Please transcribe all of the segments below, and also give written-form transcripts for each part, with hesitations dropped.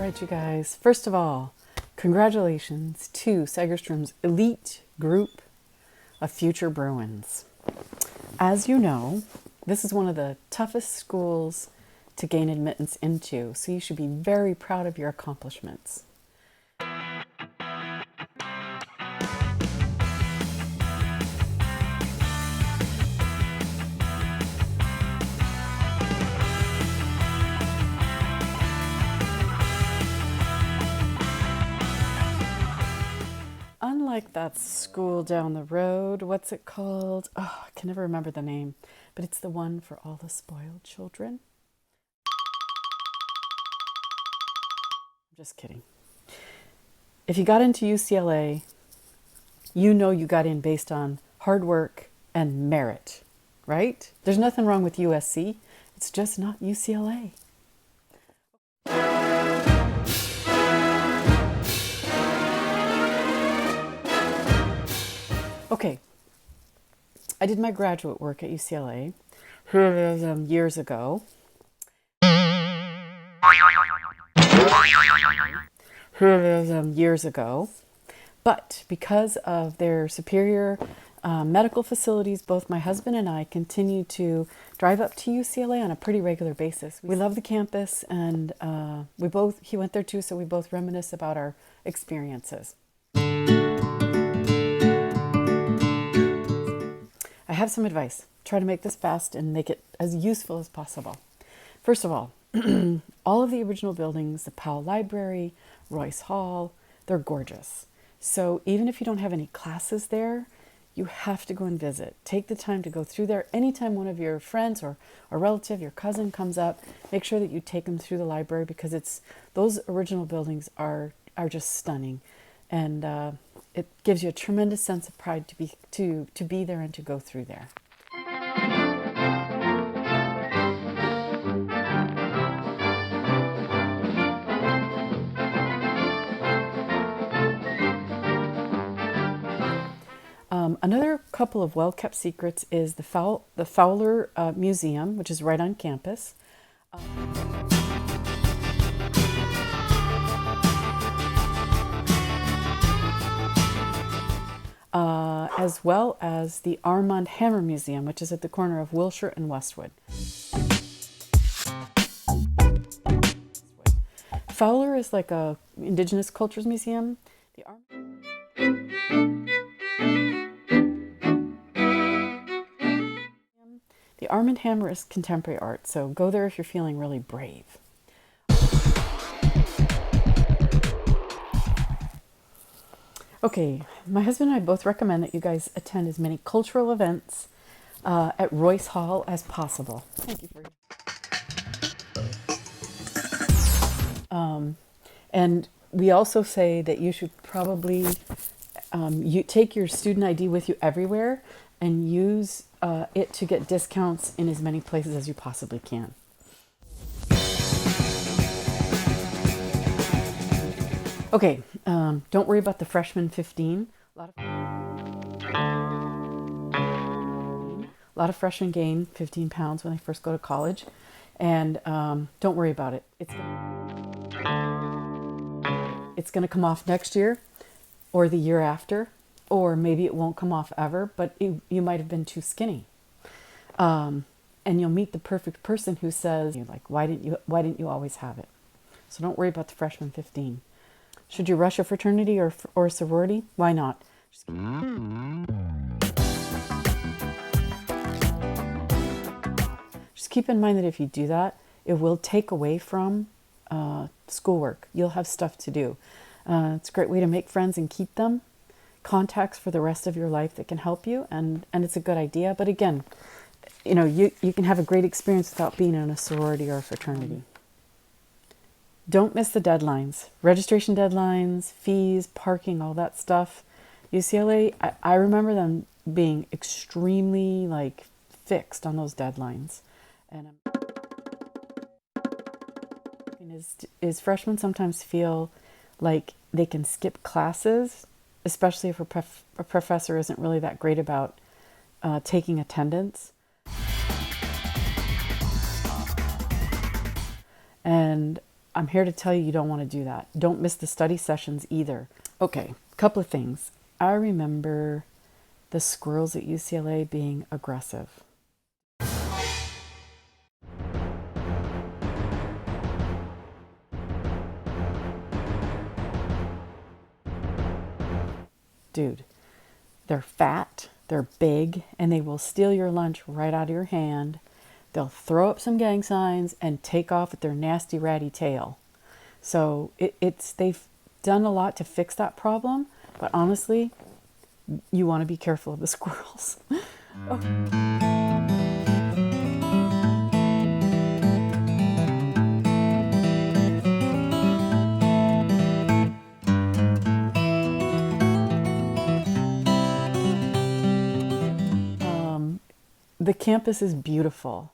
right, you guys. First of all, congratulations to Segerstrom's elite group of future Bruins. As you know, this is one of the toughest schools to gain admittance into, so you should be very proud of your accomplishments. Unlike that school down the road, what's it called? Oh, I can never remember the name, but it's the one for all the spoiled children. I'm just kidding. If you got into UCLA, you know you got in based on hard work and merit, right? There's nothing wrong with USC. It's just not UCLA. Okay, I did my graduate work at UCLA years ago. But because of their superior medical facilities, both my husband and I continue to drive up to UCLA on a pretty regular basis. We love the campus, and he went there too, so we both reminisce about our experiences. I have some advice. Try to make this fast and make it as useful as possible. First of all, all of the original buildings, the Powell Library, Royce Hall, they're gorgeous. So even if you don't have any classes there, you have to go and visit. Take the time to go through there. Anytime one of your friends or a relative, your cousin comes up, make sure that you take them through the library, because those original buildings are just stunning. And it gives you a tremendous sense of pride to be there and to go through there. Another couple of well-kept secrets is the Fowler Museum, which is right on campus. As well as the Armand Hammer Museum, which is at the corner of Wilshire and Westwood. Fowler is like a Indigenous Cultures Museum. The Armand Hammer is contemporary art, so go there if you're feeling really brave. Okay, my husband and I both recommend that you guys attend as many cultural events at Royce Hall as possible. Thank you for and we also say that you should probably you take your student ID with you everywhere and use it to get discounts in as many places as you possibly can. Okay, don't worry about the freshman 15. A lot of freshmen gain 15 pounds when they first go to college, and don't worry about it. It's going to come off next year or the year after, or maybe it won't come off ever, but you might have been too skinny. And you'll meet the perfect person who says, like, why didn't you always have it? So don't worry about the freshman 15. Should you rush a fraternity or a sorority? Why not? Just keep in mind that if you do that, it will take away from schoolwork. You'll have stuff to do. It's a great way to make friends and keep them. Contacts for the rest of your life that can help you, and it's a good idea. But again, you can have a great experience without being in a sorority or a fraternity. Don't miss the deadlines. Registration deadlines, fees, parking, all that stuff. UCLA, I remember them being extremely fixed on those deadlines. And is freshmen sometimes feel like they can skip classes, especially if a professor isn't really that great about taking attendance. And I'm here to tell you, you don't want to do that. Don't miss the study sessions either. Okay, a couple of things. I remember the squirrels at UCLA being aggressive. Dude, they're fat, they're big, and they will steal your lunch right out of your hand. They'll throw up some gang signs and take off with their nasty ratty tail. So they've done a lot to fix that problem, but honestly, you want to be careful of the squirrels. The campus is beautiful.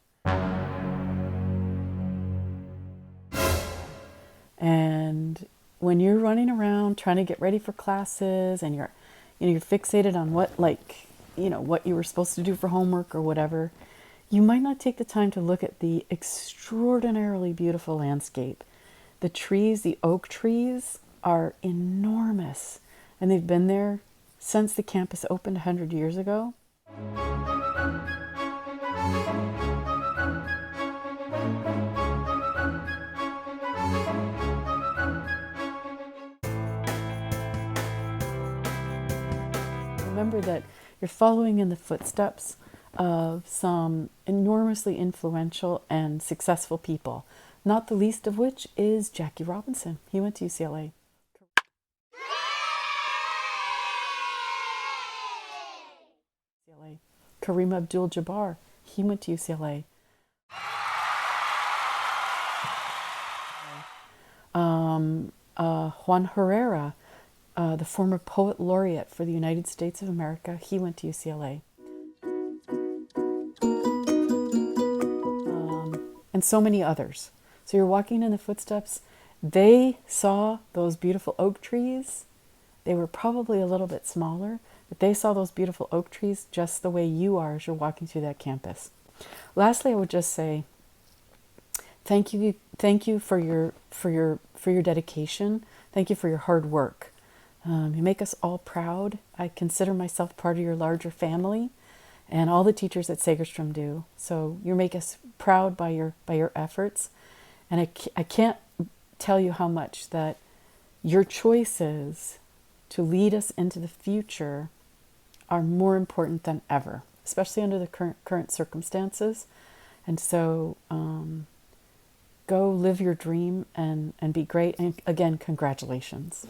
And when you're running around trying to get ready for classes and you're fixated on what you were supposed to do for homework or whatever, you might not take the time to look at the extraordinarily beautiful landscape. The trees, the oak trees, are enormous, and they've been there since the campus opened 100 years ago. Remember that you're following in the footsteps of some enormously influential and successful people, not the least of which is Jackie Robinson. He went to UCLA. Kareem Abdul-Jabbar, he went to UCLA. Juan Herrera, the former poet laureate for the United States of America, he went to UCLA. And so many others. So you're walking in the footsteps. They saw those beautiful oak trees. They were probably a little bit smaller, but they saw those beautiful oak trees just the way you are as you're walking through that campus. Lastly, I would just say thank you for your dedication. Thank you for your hard work. You make us all proud. I consider myself part of your larger family, and all the teachers at Segerstrom do. So you make us proud by your efforts, and I can't tell you how much that your choices to lead us into the future are more important than ever, especially under the current circumstances. And so go live your dream and be great. And again, congratulations.